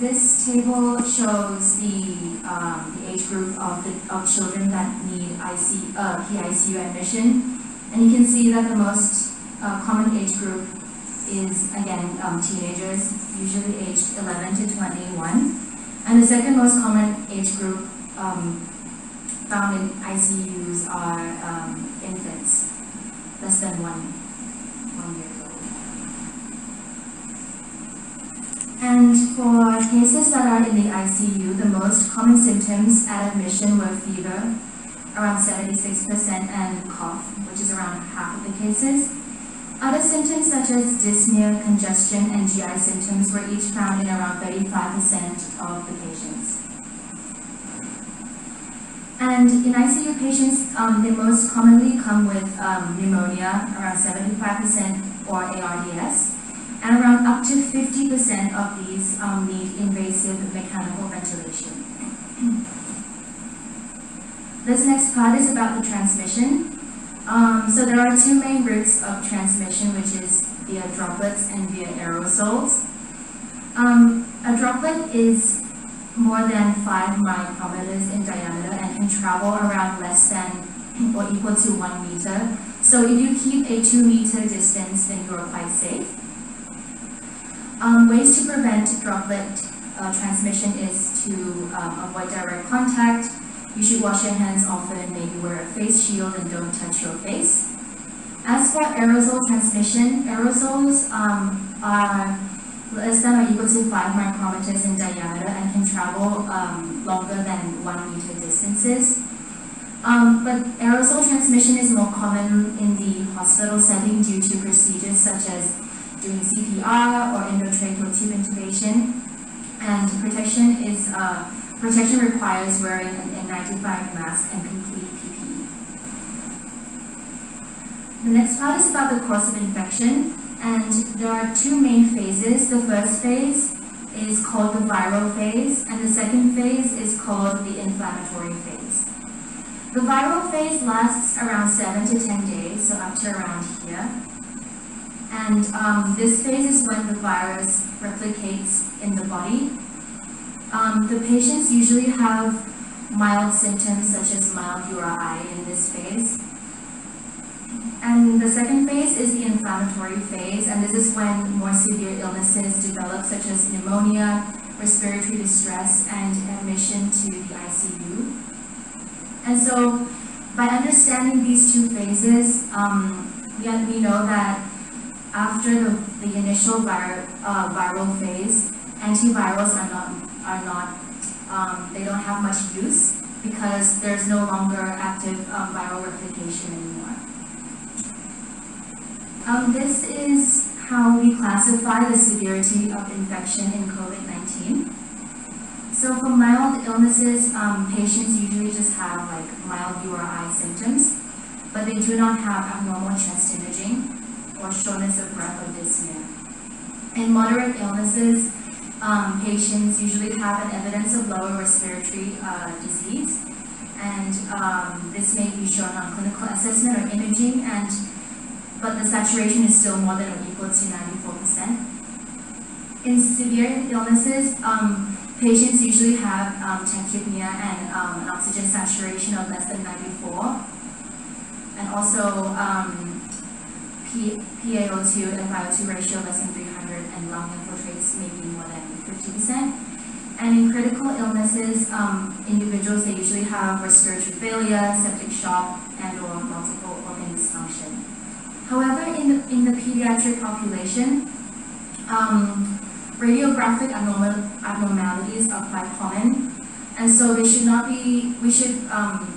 This table shows the age group of children that need PICU admission, and you can see that the most common age group is again teenagers, usually aged 11 to 21, and the second most common age group found in ICUs are infants, less than 1 year old. And for cases that are in the ICU, the most common symptoms at admission were fever, around 76%, and cough, which is around half of the cases. Other symptoms such as dyspnea, congestion, and GI symptoms were each found in around 35% of the patients. And in ICU patients, they most commonly come with pneumonia, around 75%, or ARDS. And around up to 50% of these need invasive mechanical ventilation. This next part is about the transmission. So there are two main routes of transmission, which is via droplets and via aerosols. A droplet is more than 5 micrometers in diameter and can travel around less than or equal to 1 meter. So if you keep a 2-meter distance, then you are quite safe. Ways to prevent droplet transmission is to avoid direct contact. You should wash your hands often, maybe wear a face shield and don't touch your face. As for aerosol transmission, aerosols are less than or equal to 5 micrometers in diameter and can travel longer than 1 meter distances. But aerosol transmission is more common in the hospital setting due to procedures such as doing CPR or endotracheal tube intubation, and protection requires wearing an N95 mask and complete PPE. The next part is about the course of infection, and there are 2 main phases. The first phase is called the viral phase, and the second phase is called the inflammatory phase. The viral phase lasts around 7 to 10 days, so up to around here. And this phase is when the virus replicates in the body. The patients usually have mild symptoms such as mild URI in this phase. And the second phase is the inflammatory phase, and this is when more severe illnesses develop, such as pneumonia, respiratory distress, and admission to the ICU. And so, by understanding these 2 phases, we know that after the initial viral phase, antivirals they don't have much use because there's no longer active viral replication anymore. This is how we classify the severity of infection in COVID-19. So for mild illnesses, patients usually just have like mild URI symptoms, but they do not have abnormal chest imaging or shortness of breath or dyspnea. In moderate illnesses, patients usually have an evidence of lower respiratory disease, and this may be shown on clinical assessment or imaging, but the saturation is still more than or equal to 94%. In severe illnesses, patients usually have tachypnea and an oxygen saturation of less than 94, and also PaO2 and FiO2 ratio less than 300, and lung infiltrates may be more than 50%. And in critical illnesses, individuals, they usually have respiratory failure, septic shock, and or multiple organ dysfunction. However, in the pediatric population, radiographic abnormalities are quite common, and so we should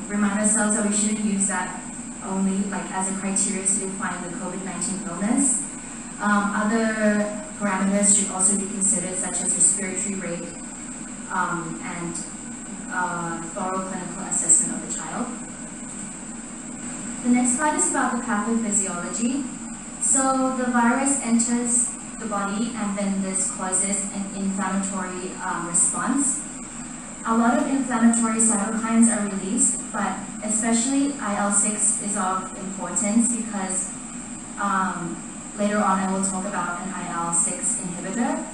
remind ourselves that we shouldn't use that only like as a criteria to define the COVID-19 illness. Other parameters should also be considered, such as respiratory rate and thorough clinical assessment of the child. The next part is about the pathophysiology. So the virus enters the body, and then this causes an inflammatory response. A lot of inflammatory cytokines are released, but especially IL-6 is of importance because later on I will talk about an IL-6 inhibitor.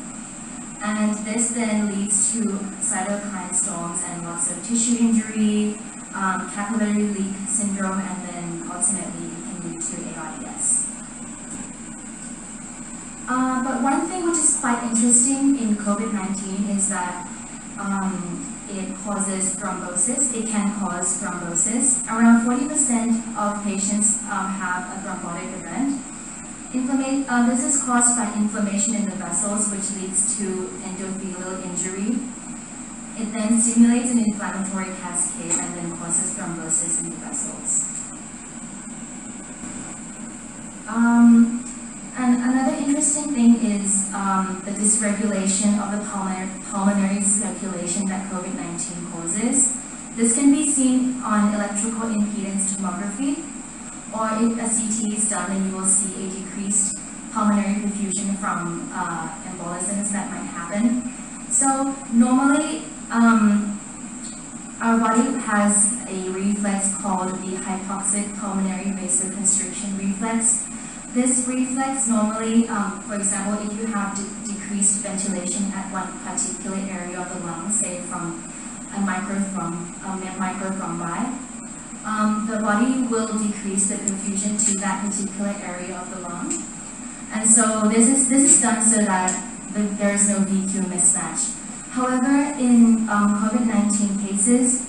And this then leads to cytokine storms and lots of tissue injury, capillary leak syndrome, and then ultimately it can lead to ARDS. But one thing which is quite interesting in COVID-19 is that it causes thrombosis. It can cause thrombosis. Around 40% of patients have a thrombotic event. This is caused by inflammation in the vessels, which leads to endothelial injury. It then stimulates an inflammatory cascade and then causes thrombosis in the vessels. And another interesting thing is the dysregulation of the pulmonary circulation that COVID-19 causes. This can be seen on electrical impedance tomography, or if a CT is done, then you will see a decreased pulmonary perfusion from embolisms that might happen. So normally, our body has a reflex called the hypoxic pulmonary vasoconstriction reflex. This reflex normally, for example, if you have decreased ventilation at one particular area of the lung, say from a microthrombi, the body will decrease the perfusion to that particular area of the lung. And so this is done so that there is no VQ mismatch. However, in COVID-19 cases,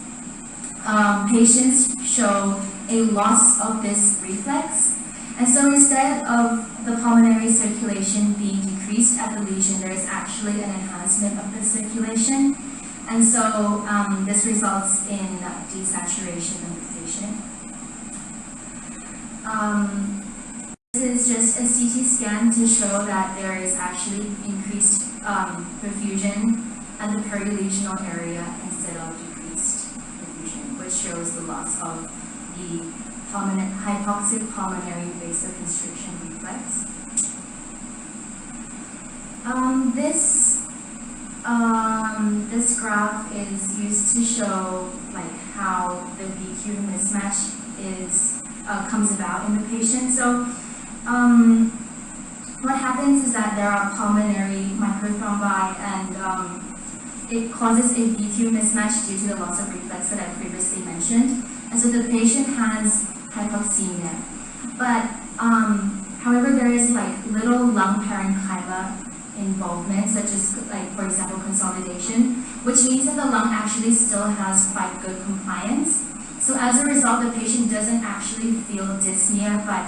patients show a loss of this reflex. And so instead of the pulmonary circulation being decreased at the lesion, there is actually an enhancement of the circulation. And so this results in desaturation of the patient. This is just a CT scan to show that there is actually increased perfusion at the perilesional area instead of decreased perfusion, which shows the loss of the hypoxic pulmonary vasoconstriction reflex. This graph is used to show how the VQ mismatch comes about in the patient. So what happens is that there are pulmonary microthrombi, and it causes a VQ mismatch due to the loss of reflex that I previously mentioned. And so the patient has hypoxemia. But however, there is little lung parenchyma involvement, such as for example consolidation, which means that the lung actually still has quite good compliance. So as a result, the patient doesn't actually feel dyspnea, but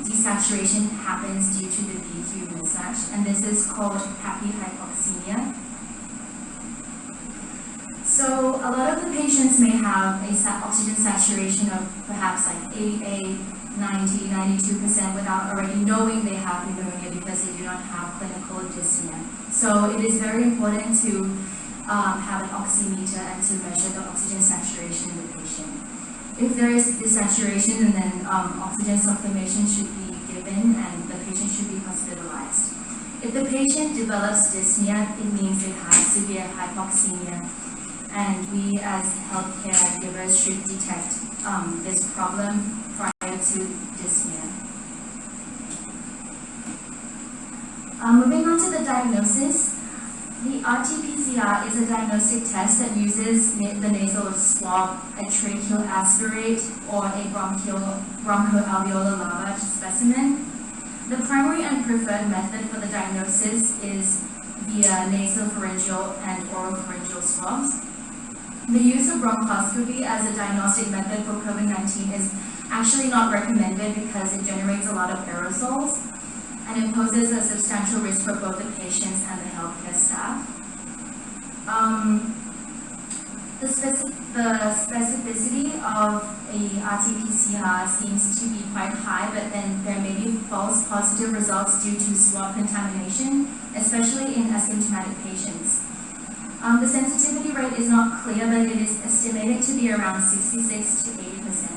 desaturation happens due to the VQ mismatch, and this is called hypoxemia. So a lot of the patients may have a oxygen saturation of perhaps 88, 90, 92% without already knowing they have pneumonia because they do not have clinical dyspnea. So it is very important to have an oximeter and to measure the oxygen saturation in the patient. If there is desaturation, then oxygen supplementation should be given and the patient should be hospitalized. If the patient develops dyspnea, it means they have severe hypoxemia, and we as healthcare givers should detect this problem prior to dyspnea. Moving on to the diagnosis, the RT-PCR is a diagnostic test that uses the nasal swab, a tracheal aspirate, or a bronchoalveolar lavage specimen. The primary and preferred method for the diagnosis is via nasopharyngeal and oropharyngeal swabs. The use of bronchoscopy as a diagnostic method for COVID-19 is actually not recommended because it generates a lot of aerosols and it poses a substantial risk for both the patients and the healthcare staff. The specificity of a RT-PCR seems to be quite high, but then there may be false positive results due to swab contamination, especially in asymptomatic patients. The sensitivity rate is not clear, but it is estimated to be around 66 to 80%.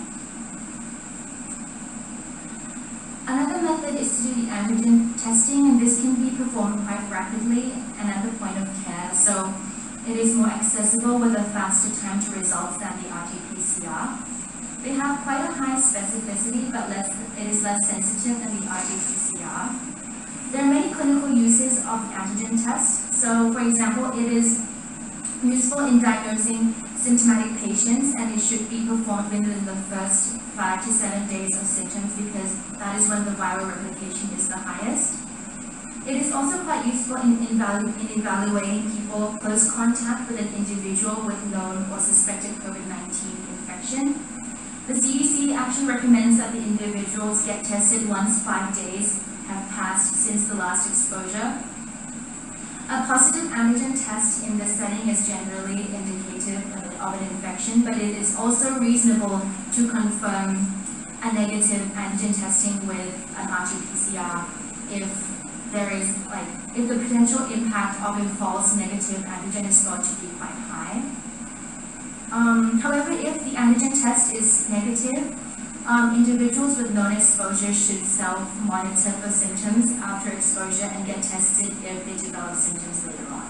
Another method is to do the antigen testing, and this can be performed quite rapidly and at the point of care. So it is more accessible with a faster time to results than the RT-PCR. They have quite a high specificity, but it is less sensitive than the RT-PCR. There are many clinical uses of the antigen test. So, for example, it is useful in diagnosing symptomatic patients, and it should be performed within the first 5 to 7 days of symptoms because that is when the viral replication is the highest. It is also quite useful in evaluating people close contact with an individual with known or suspected COVID-19 infection. The CDC actually recommends that the individuals get tested once 5 days have passed since the last exposure. A positive antigen test in this setting is generally indicative of an infection, but it is also reasonable to confirm a negative antigen testing with an RT-PCR if the potential impact of a false negative antigen is thought to be quite high. However, if the antigen test is negative, individuals with known exposure should self-monitor for symptoms after exposure and get tested if they develop symptoms later on.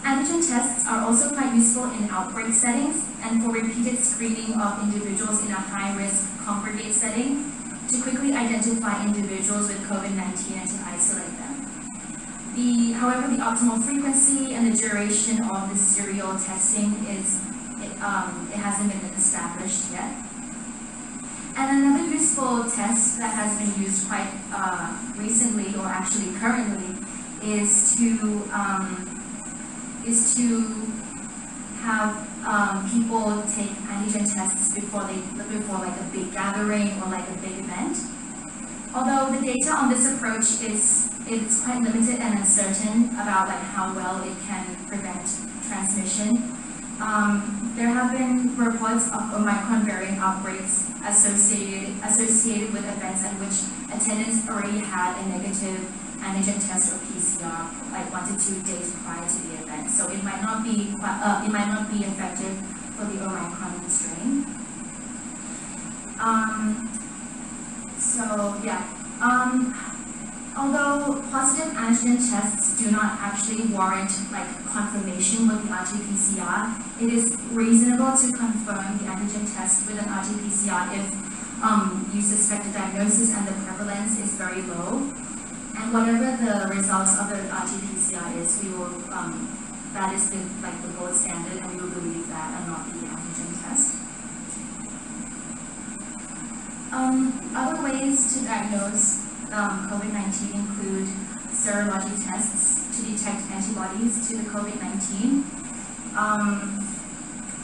Antigen tests are also quite useful in outbreak settings and for repeated screening of individuals in a high-risk congregate setting to quickly identify individuals with COVID-19 and to isolate them. However, the optimal frequency and the duration of the serial testing it hasn't been established yet. And another useful test that has been used quite recently, or actually currently, is to have people take antigen tests before like a big gathering or like a big event. Although the data on this approach is quite limited and uncertain about like how well it can prevent transmission. There have been reports of Omicron variant outbreaks associated with events at which attendants already had a negative antigen test or PCR like 1 to 2 days prior to the event. So it might not be effective for the Omicron strain. Although positive antigen tests do not actually warrant like confirmation with the RT-PCR, it is reasonable to confirm the antigen test with an RT-PCR if you suspect a diagnosis and the prevalence is very low. And whatever the results of the RT-PCR is, we will that is the gold standard, and we will believe that and not the antigen test. Other ways to diagnose COVID-19 include serology tests to detect antibodies to the COVID-19.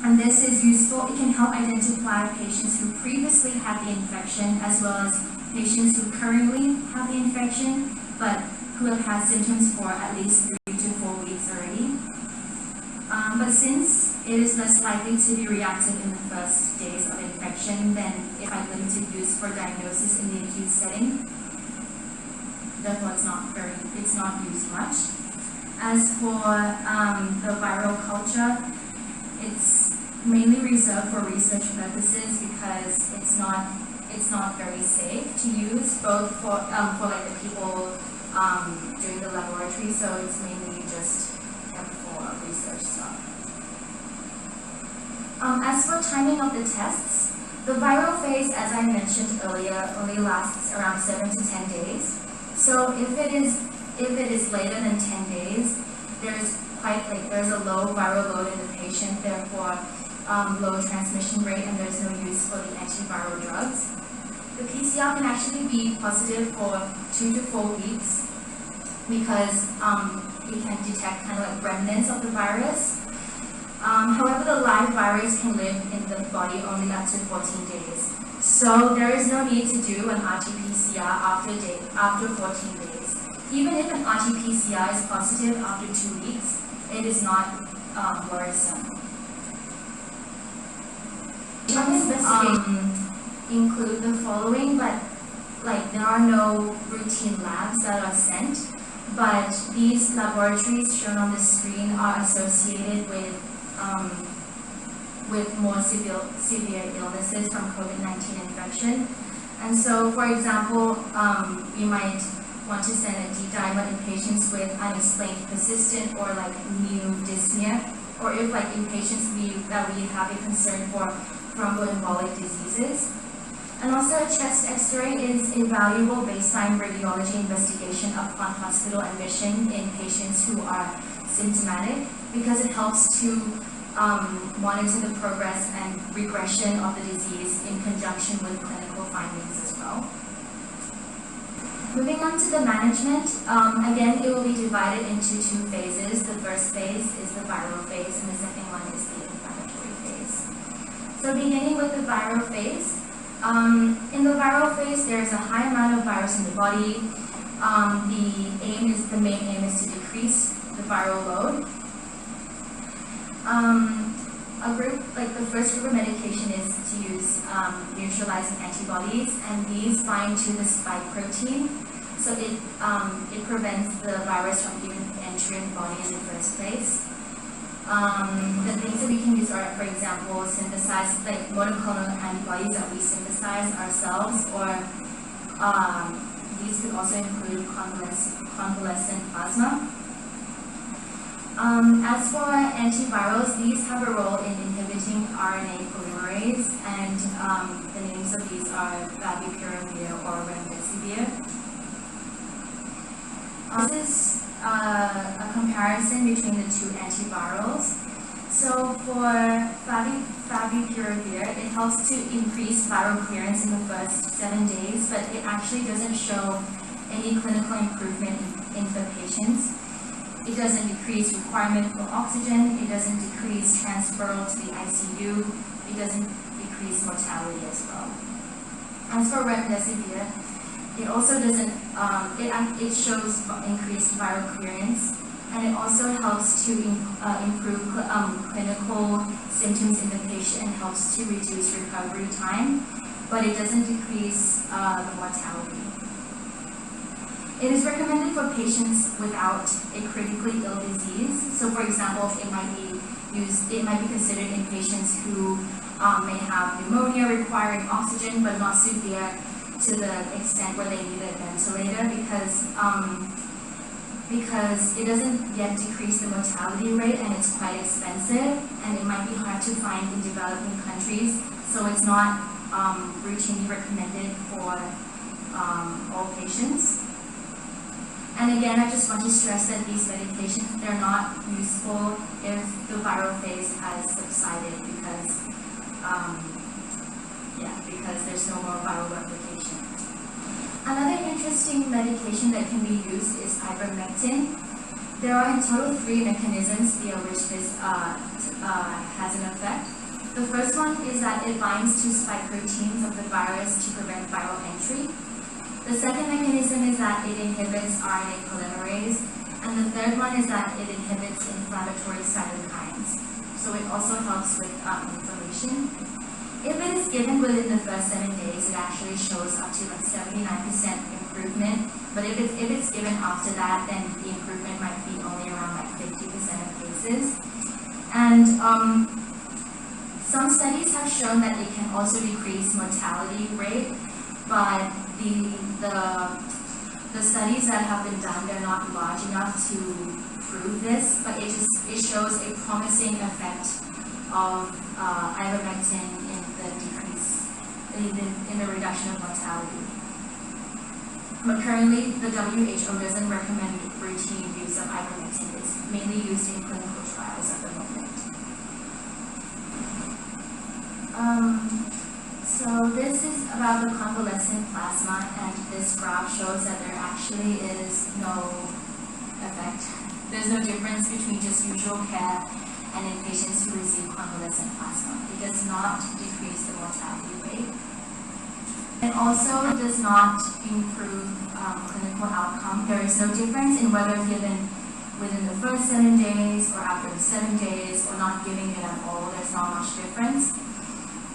And this is useful. It can help identify patients who previously had the infection as well as patients who currently have the infection but who have had symptoms for at least 3 to 4 weeks already. But since it is less likely to be reactive in the first days of infection, then it's quite limited use for diagnosis in the acute setting. Therefore, it's not used much. As for the viral culture, it's mainly reserved for research purposes because it's not very safe to use, both for like the people doing the laboratory. So it's mainly just for research stuff. As for timing of the tests, the viral phase, as I mentioned earlier, only lasts around 7 to 10 days. So if it is later than 10 days, there's a low viral load in the patient, therefore low transmission rate, and there's no use for the antiviral drugs. The PCR can actually be positive for 2 to 4 weeks because it can detect kind of like remnants of the virus. However, the live virus can live in the body only up to 14 days. So there is no need to do an RT-PCR after 14 days. Even if an RT-PCR is positive after 2 weeks, it is not worrisome. Include the following, but there are no routine labs that are sent, but these laboratories shown on the screen are associated with more severe illnesses from COVID-19 infection. And so, for example, we might want to send a D-dimer in patients with unexplained persistent or like new dyspnea, or if like in patients that we have a concern for thromboembolic diseases. And also a chest X-ray is a valuable baseline radiology investigation upon hospital admission in patients who are symptomatic because it helps to monitor the progress and regression of the disease in conjunction with clinical findings as well. Moving on to the management, again, it will be divided into two phases. The first phase is the viral phase, and the second one is the inflammatory phase. So beginning with the viral phase, in the viral phase, there is a high amount of virus in the body. The main aim is to decrease the viral load. The first group of medication is to use neutralizing antibodies, and these bind to the spike protein, so it prevents the virus from even entering the body in the first place. The things that we can use are, for example, synthesized like monoclonal antibodies that we synthesize ourselves, or these could also include convalescent plasma. As for antivirals, these have a role in inhibiting RNA polymerase, and the names of these are Favipiravir or Remdesivir. This is a comparison between the two antivirals. So for Favipiravir, it helps to increase viral clearance in the first 7 days, but it actually doesn't show any clinical improvement in the patients. It doesn't decrease requirement for oxygen, it doesn't decrease transferal to the ICU, it doesn't decrease mortality as well. As for Remdesivir, it also doesn't, it shows increased viral clearance, and it also helps to improve clinical symptoms in the patient and helps to reduce recovery time, but it doesn't decrease the mortality. It is recommended for patients without a critically ill disease. So, for example, it might be considered in patients who may have pneumonia requiring oxygen, but not severe to the extent where they need a ventilator, because it doesn't yet decrease the mortality rate, and it's quite expensive, and it might be hard to find in developing countries. So it's not routinely recommended for all patients. And again, I just want to stress that these medications, they're not useful if the viral phase has subsided, because there's no more viral replication. Another interesting medication that can be used is ivermectin. There are in total 3 mechanisms via which this has an effect. The first one is that it binds to spike proteins of the virus to prevent viral entry. The second mechanism is that it inhibits RNA polymerase, and the third one is that it inhibits inflammatory cytokines. So it also helps with inflammation. If it is given within the first 7 days, it actually shows up to like 79% improvement. But if it's given after that, then the improvement might be only around like 50% of cases. And some studies have shown that it can also decrease mortality rate, but the studies that have been done, they're not large enough to prove this, but it shows a promising effect of ivermectin in the reduction of mortality. But currently, the WHO doesn't recommend routine use of ivermectin. It's mainly used in clinical trials at the moment. So this is about the convalescent plasma, and this graph shows that there actually is no effect. There's no difference between just usual care and in patients who receive convalescent plasma. It does not decrease the mortality rate. It also does not improve clinical outcome. There is no difference in whether given within the first 7 days or after the 7 days or not giving it at all. There's not much difference.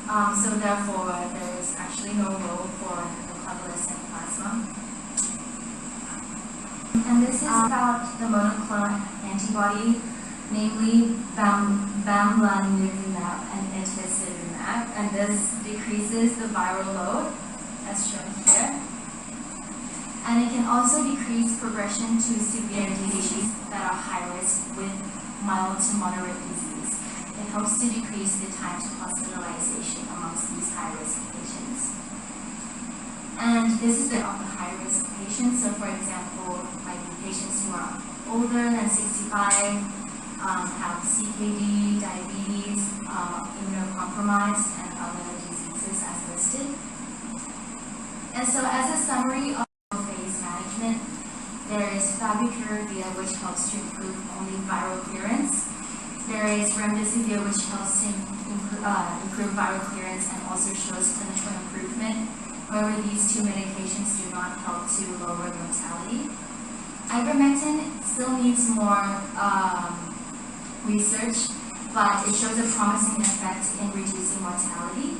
So therefore, there is actually no role for the convalescent plasma. And this is about the monoclonal antibody, namely bamlanivimab and etesevimab, and this decreases the viral load, as shown here. And it can also decrease progression to severe disease that are high risk with mild to moderate disease. It helps to decrease the time to hospitalization amongst these high-risk patients. And this is the high-risk patients. So for example, like patients who are older than 65, have CKD, diabetes, immunocompromised, and other diseases as listed. And so as a summary of phase management, there is Favipiravir, which helps to improve only viral clearance. There is remdesivir, which helps to improve viral clearance and also shows clinical improvement. However, these two medications do not help to lower mortality. Ivermectin still needs more research, but it shows a promising effect in reducing mortality.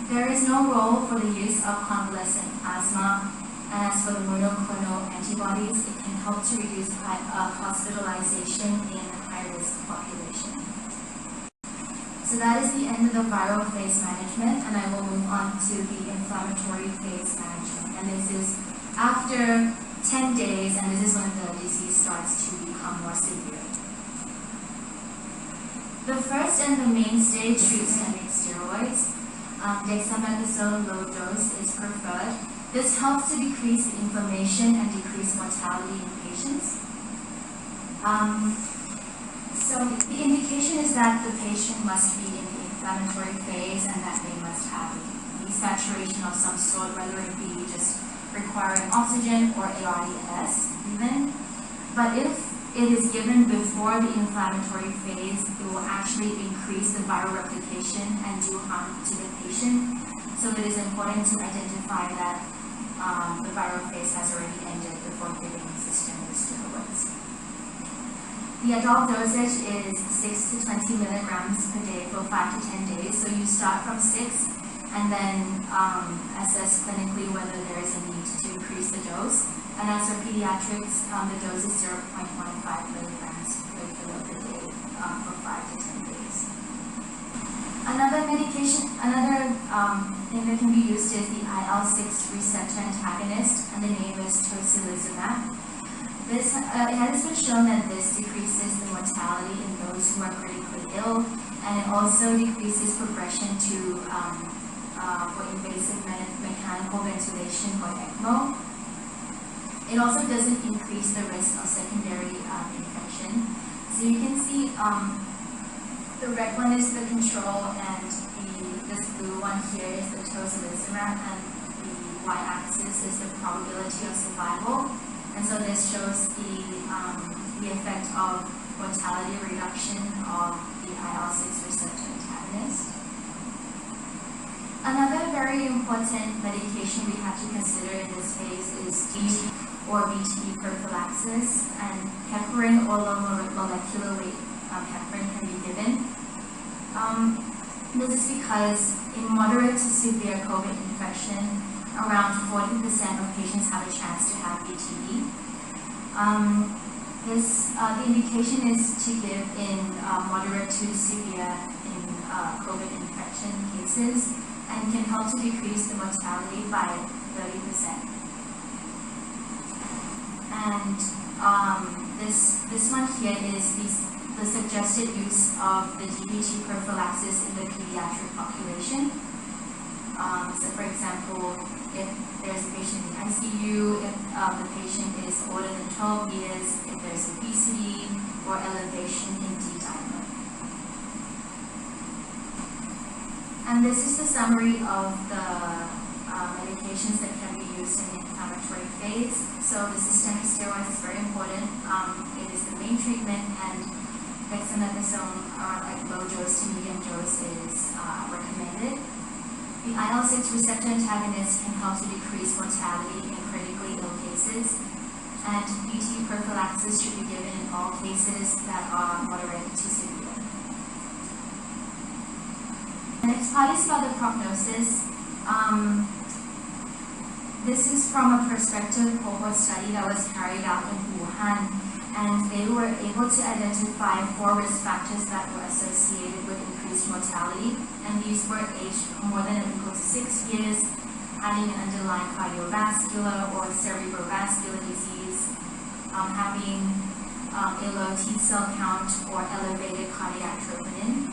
There is no role for the use of convalescent asthma, and as for the monoclonal antibodies, it can help to reduce hospitalization in high-risk population. So that is the end of the viral phase management, and I will move on to the inflammatory phase management. And this is after 10 days, and this is when the disease starts to become more severe. The first and the mainstay systemic steroids, dexamethasone low dose is preferred. This helps to decrease the inflammation and decrease mortality in patients. So the indication is that the patient must be in the inflammatory phase and that they must have desaturation of some sort, whether it be just requiring oxygen or ARDS even. But if it is given before the inflammatory phase, it will actually increase the viral replication and do harm to the patient. So it is important to identify that the viral phase has already ended before giving systemic steroids. The adult dosage is 6 to 20 milligrams per day for 5 to 10 days. So you start from 6 and then assess clinically whether there is a need to increase the dose. And as for pediatrics, the dose is 0.15 milligrams per kilo per day for 5 to 10 days. Another medication, thing that can be used is the IL-6 receptor antagonist, and the name is tocilizumab. It has been shown that this decreases the mortality in those who are critically ill, and it also decreases progression to for invasive mechanical ventilation or ECMO. It also doesn't increase the risk of secondary infection. So you can see the red one is the control, and this blue one here is the tocilizumab, and the y-axis is the probability of survival. And so this shows the effect of mortality reduction of the IL-6 receptor antagonist. Another very important medication we have to consider in this phase is D or VTE prophylaxis, and heparin or low molecular weight heparin can be given. This is because in moderate to severe COVID infection, around 40% of patients have a chance to have VTE. The indication is to give in moderate to severe COVID infection cases, and can help to decrease the mortality by 30%. And this one here is the suggested use of the DVT prophylaxis in the pediatric population. So for example, if there's a patient in the ICU, if the patient is older than 12 years, if there's obesity or elevation in D-dimer. And this is the summary of the medications that can be used in the inflammatory phase. So the systemic steroids is very important. It is the main treatment, and dexamethasone, like low dose to medium dose, is recommended. The IL-6 receptor antagonist can help to decrease mortality in critically ill cases, and VTE prophylaxis should be given in all cases that are moderate to severe. The next part is about the prognosis. This is from a prospective cohort study that was carried out in Wuhan, and they were able to identify 4 risk factors that were associated with increased mortality, and these were aged more than or equal to 6 years, having an underlying cardiovascular or cerebrovascular disease, having a low T cell count or elevated cardiac troponin.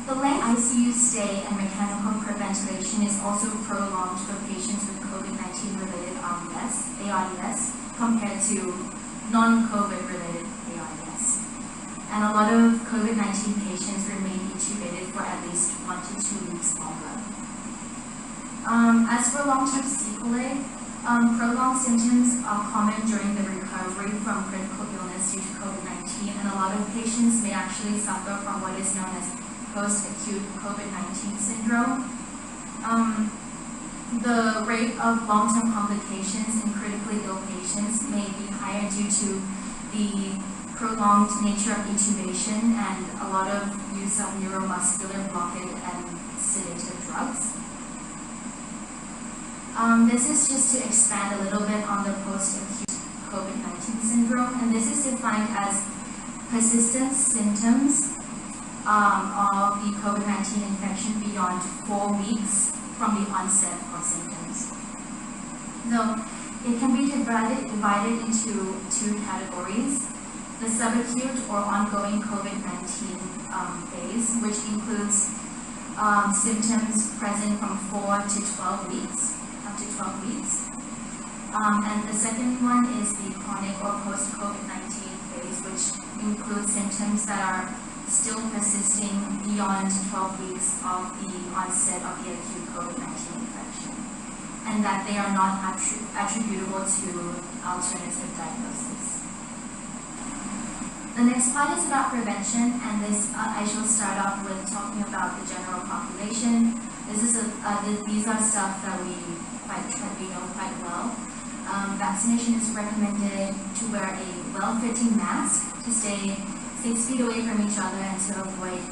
The The length ICU stay and mechanical ventilation is also prolonged for patients with COVID-19 related ARDS compared to non-COVID related ARDS. And a lot of COVID-19 patients remain intubated for at least 1 to 2 weeks longer. As for long-term sequelae, prolonged symptoms are common during the recovery from critical illness due to COVID-19, and a lot of patients may actually suffer from what is known as post-acute COVID-19 syndrome. The rate of long-term complications in critically ill patients may be higher due to the prolonged nature of intubation and a lot of use of neuromuscular blockade and sedative drugs. This is just to expand a little bit on the post-acute COVID-19 syndrome, and this is defined as persistent symptoms of the COVID-19 infection beyond 4 weeks from the onset of symptoms. Now, it can be divided into 2 categories: the subacute or ongoing COVID-19 phase, which includes symptoms present from 4 to 12 weeks, up to 12 weeks. And the second one is the chronic or post-COVID-19 phase, which includes symptoms that are still persisting beyond 12 weeks of the onset of the acute COVID-19 infection, and that they are not attributable to alternative diagnosis. The next part is about prevention, and this I shall start off with talking about the general population. These are stuff that we know quite well. Vaccination is recommended to wear a well-fitting mask, to stay 6 feet away from each other, and to avoid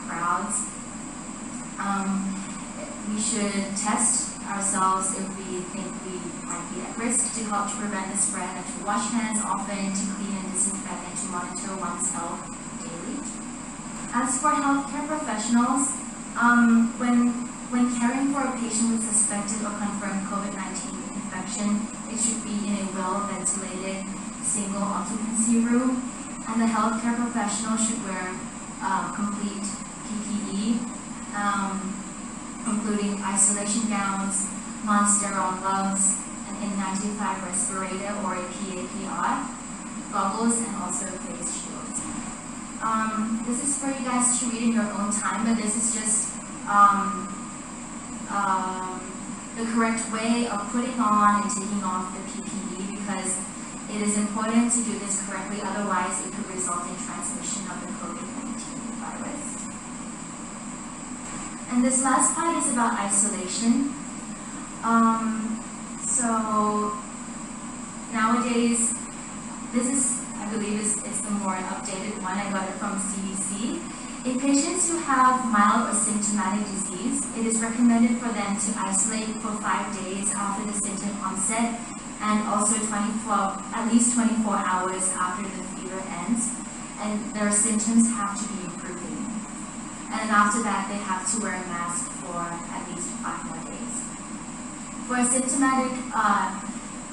crowds. We should test ourselves if we think we might be at risk, to help to prevent the spread, and to wash hands often, to clean and disinfect, and to monitor one's health daily. As for healthcare professionals, when caring for a patient with suspected or confirmed COVID-19 infection, it should be in a well-ventilated single occupancy room, and the healthcare professional should wear complete PPE, including isolation gowns, non-sterile gloves, an N95 respirator or a PAPR, goggles, and also face shields. This is for you guys to read in your own time, but this is just the correct way of putting on and taking off the PPE, because it is important to do this correctly, otherwise it could result in transmission of the COVID-19 virus. And this last part is about isolation. So nowadays, this is, I believe it's the more updated one. I got it from CDC. In patients who have mild or symptomatic disease, it is recommended for them to isolate for 5 days after the symptom onset, and also at least 24 hours after the fever ends, and their symptoms have to be improving. And after that, they have to wear a mask for at least 5 more days. For symptomatic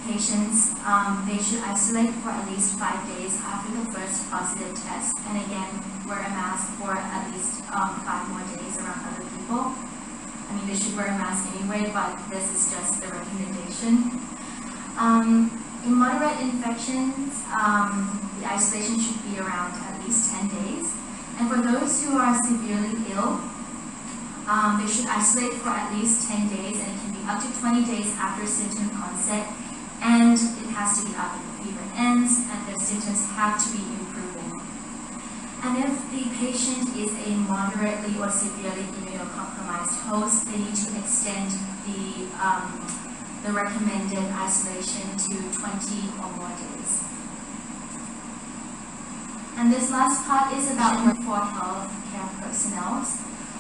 patients, they should isolate for at least 5 days after the first positive test, and again, wear a mask for at least 5 more days around other people. I mean, they should wear a mask anyway, but this is just the recommendation. In moderate infections, the isolation should be around at least 10 days. And for those who are severely ill, they should isolate for at least 10 days, and it can be up to 20 days after symptom onset, and it has to be after the fever ends, and their symptoms have to be improving. And if the patient is a moderately or severely immunocompromised host, they need to extend the recommended isolation to 20 or more days. And this last part is about for healthcare personnel.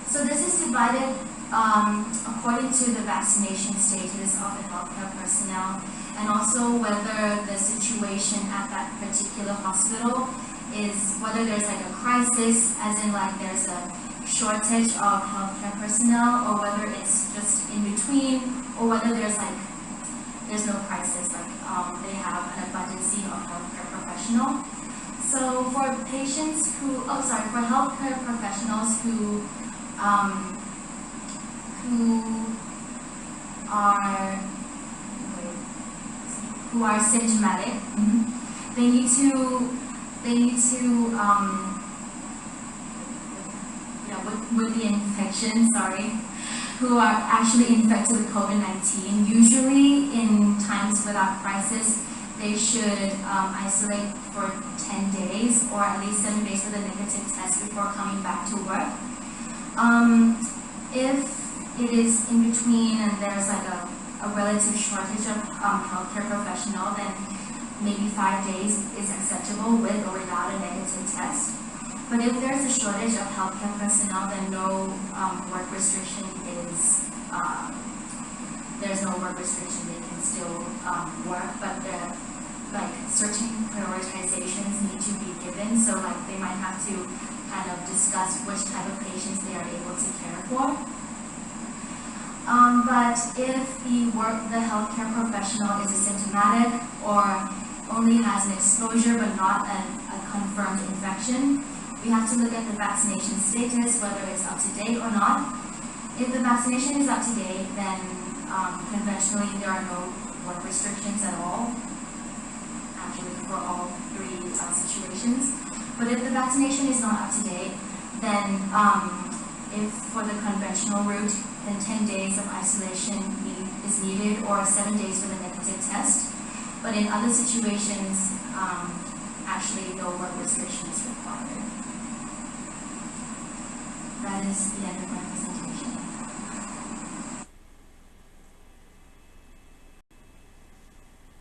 So this is divided according to the vaccination status of the healthcare personnel, and also whether the situation at that particular hospital is, whether there's like a crisis, as in like there's a shortage of healthcare personnel, or whether it's just in between, or whether there's no crisis, like they have an abundance of healthcare professional. So for patients who, for healthcare professionals who who are symptomatic. They need to with the infection, who are actually infected with COVID-19. Usually in times without crisis, they should isolate for 10 days or at least 7 days with a negative test before coming back to work. If it is in between and there's like a relative shortage of healthcare professional, then maybe 5 days is acceptable with or without a negative test. But if there's a shortage of healthcare personnel, then no work restriction is, there's no work restriction, they can still work, but certain prioritizations need to be given, so they might have to kind of discuss which type of patients they are able to care for. But if the healthcare professional is asymptomatic or only has an exposure but not a confirmed infection, we have to look at the vaccination status, whether it's up to date or not. If the vaccination is up to date, then conventionally there are no work restrictions at all, actually for all three situations. But if the vaccination is not up to date, then if for the conventional route, then 10 days of isolation is needed or 7 days with a negative test. But in other situations, actually no work restriction is required. That is the end of my